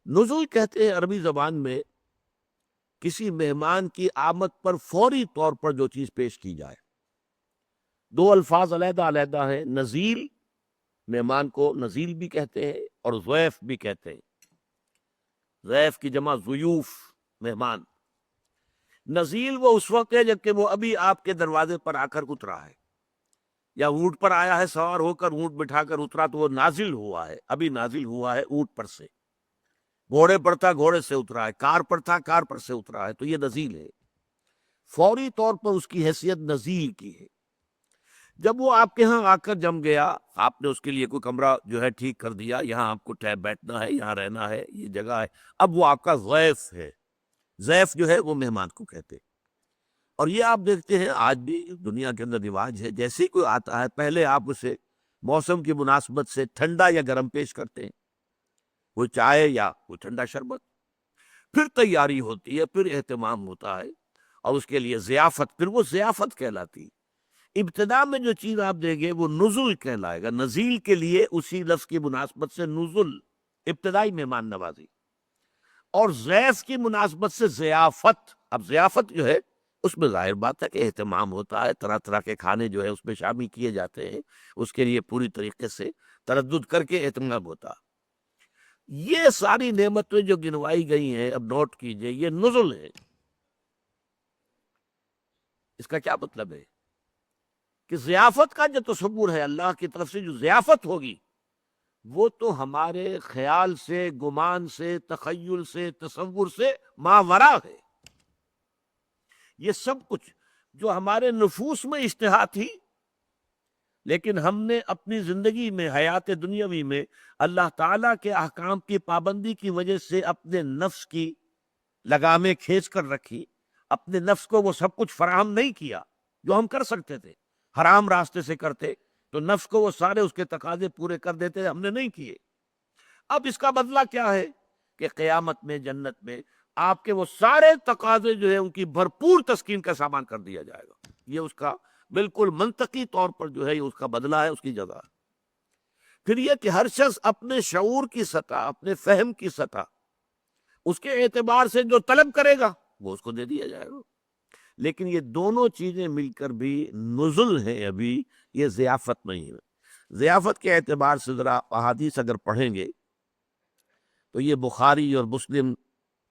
نزول کہتے ہیں عربی زبان میں کسی مہمان کی آمد پر فوری طور پر جو چیز پیش کی جائے. دو الفاظ علیحدہ علیحدہ ہیں. نزیل، مہمان کو نزیل بھی کہتے ہیں اور ضیف بھی کہتے ہیں. ضیف کی جمع ضیوف، مہمان. نزیل وہ اس وقت ہے جبکہ وہ ابھی آپ کے دروازے پر آ کر اترا ہے، یا اونٹ پر آیا ہے سوار ہو کر، اونٹ بٹھا کر اترا تو وہ نازل ہوا ہے، ابھی نازل ہوا ہے اونٹ پر سے. گھوڑے پر تھا، گھوڑے سے اترا ہے. کار پر تھا، کار پر سے اترا ہے. تو یہ نزیل ہے. فوری طور پر اس کی حیثیت نزیل کی ہے. جب وہ آپ کے ہاں آ کر جم گیا، آپ نے اس کے لیے کوئی کمرہ جو ہے ٹھیک کر دیا، یہاں آپ کو بیٹھنا ہے، یہاں رہنا ہے، یہ جگہ ہے، اب وہ آپ کا ضیف ہے. ضیف جو ہے وہ مہمان کو کہتے. اور یہ آپ دیکھتے ہیں آج بھی دنیا کے اندر رواج ہے، جیسے ہی کوئی آتا ہے پہلے آپ اسے موسم کی مناسبت سے ٹھنڈا یا گرم پیش کرتے ہیں، کوئی چائے یا کوئی ٹھنڈا شربت. پھر تیاری ہوتی ہے، پھر اہتمام ہوتا ہے، اور اس کے لیے ضیافت، پھر وہ ضیافت کہلاتی. ابتدا میں جو چیز آپ دیں گے وہ نزل کہلائے گا. نزیل کے لیے اسی لفظ کی مناسبت سے نزل، ابتدائی مہمان نوازی، اور ضیف کی مناسبت سے ضیافت. اب ضیافت جو ہے اس میں ظاہر بات ہے کہ اہتمام ہوتا ہے، طرح طرح کے کھانے جو ہے اس میں شامل کیے جاتے ہیں، اس کے لیے پوری طریقے سے تردد کر کے اہتمام ہوتا. یہ ساری نعمتیں جو گنوائی گئی ہیں، اب نوٹ کیجئے، یہ نزل ہے. اس کا کیا مطلب ہے کہ ضیافت کا جو تصور ہے اللہ کی طرف سے، جو ضیافت ہوگی، وہ تو ہمارے خیال سے، گمان سے، تخیل سے، تصور سے ماورا ہے. یہ سب کچھ جو ہمارے نفوس میں اشتہا تھی، لیکن ہم نے اپنی زندگی میں، حیات دنیاوی میں، اللہ تعالیٰ کے احکام کی پابندی کی وجہ سے اپنے نفس کی لگامیں کھینچ کر رکھی. اپنے نفس کو وہ سب کچھ فراہم نہیں کیا جو ہم کر سکتے تھے. حرام راستے سے کرتے تو نفس کو وہ سارے اس کے تقاضے پورے کر دیتے، ہم نے نہیں کیے. اب اس کا بدلہ کیا ہے کہ قیامت میں، جنت میں آپ کے وہ سارے تقاضے جو ہیں ان کی بھرپور تسکین کا سامان کر دیا جائے گا. یہ اس کا بالکل منطقی طور پر جو ہے یہ اس کا بدلہ ہے، اس کی جزا. پھر یہ کہ ہر شخص اپنے شعور کی سطح، اپنے فہم کی سطح، اس کے اعتبار سے جو طلب کرے گا وہ اس کو دے دیا جائے گا. لیکن یہ دونوں چیزیں مل کر بھی نزل ہیں، ابھی یہ ضیافت نہیں ہے. ضیافت کے اعتبار سے ذرا احادیث اگر پڑھیں گے تو یہ بخاری اور مسلم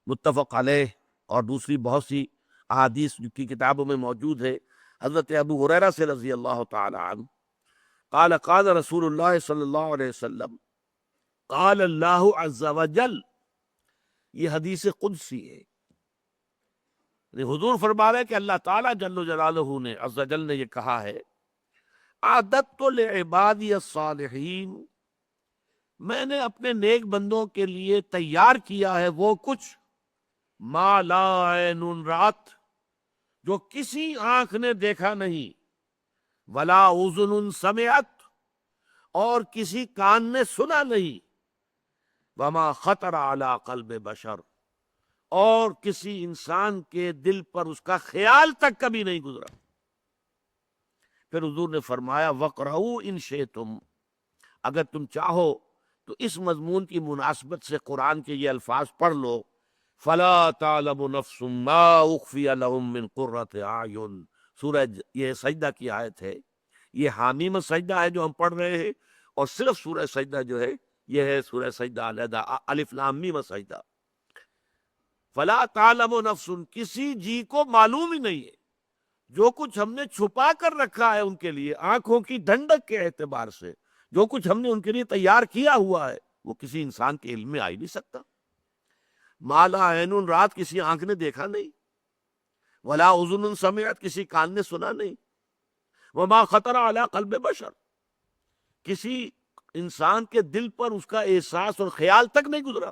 متفق علیہ اور دوسری بہت سی احادیث کی کتابوں میں موجود ہے. حضرت ابو ہریرہ سے رضی اللہ تعالی عنہ قال قال رسول اللہ صلی اللہ علیہ وسلم قال اللہ عز وجل. یہ حدیث قدسی ہے. حضور فرما رہے کہ اللہ تعالیٰ جل جلالہ نے، عز وجل نے یہ کہا ہے، اعددت لعبادی الصالحین، میں نے اپنے نیک بندوں کے لیے تیار کیا ہے وہ کچھ، ما لا عین رات، جو کسی آنکھ نے دیکھا نہیں، ولا اذن سمعت، اور کسی کان نے سنا نہیں، وما خطر علی قلب بشر، اور کسی انسان کے دل پر اس کا خیال تک کبھی نہیں گزرا. پھر حضور نے فرمایا وَقْرَؤُوا إِن شِئْتُمْ، اگر تم چاہو تو اس مضمون کی مناسبت سے قرآن کے یہ الفاظ پڑھ لو، فَلَا تَعْلَمُ نَفْسٌ مَّا أُخْفِيَ لَهُم مِّن قُرَّةِ أَعْيُنٍ. سورہ یہ سجدہ کی آیت ہے، یہ حامیم سجدہ ہے جو ہم پڑھ رہے ہیں، اور صرف سورہ سجدہ جو ہے یہ ہے سورہ سجدہ علیحدہ، الف لام میم سجدہ. فلا تعلم نفس، کسی جی کو معلوم ہی نہیں ہے جو کچھ ہم نے چھپا کر رکھا ہے ان کے لیے، آنکھوں کی ڈھنڈک کے اعتبار سے جو کچھ ہم نے ان کے لیے تیار کیا ہوا ہے وہ کسی انسان کے علم میں آ ہی نہیں سکتا. مالا عین رات، کسی آنکھ نے دیکھا نہیں، ولا اذن سمعت، کسی کان نے سنا نہیں، وما خطر علی قلب بشر، کسی انسان کے دل پر اس کا احساس اور خیال تک نہیں گزرا.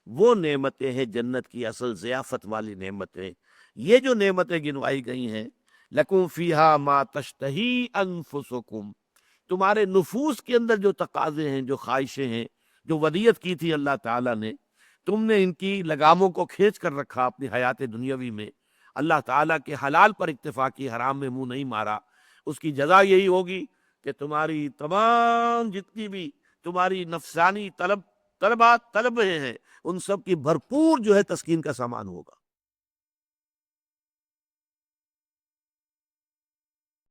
وہ نعمتیں ہیں جنت کی اصل ضیافت والی نعمتیں. یہ جو نعمتیں گنوائی گئی ہیں، لکم فیہا ما تشتہی انفسکم، تمہارے نفوس کے اندر جو تقاضے ہیں، جو خواہشیں ہیں، جو ودیت کی تھی اللہ تعالیٰ نے، تم نے ان کی لگاموں کو کھینچ کر رکھا اپنی حیات دنیاوی میں، اللہ تعالیٰ کے حلال پر اکتفا کی، حرام میں منہ نہیں مارا. اس کی جزا یہی ہوگی کہ تمہاری تمام جتنی بھی تمہاری نفسانی طلب طلبہ طلب رہے ہیں، ان سب کی بھرپور جو ہے تسکین کا سامان ہوگا۔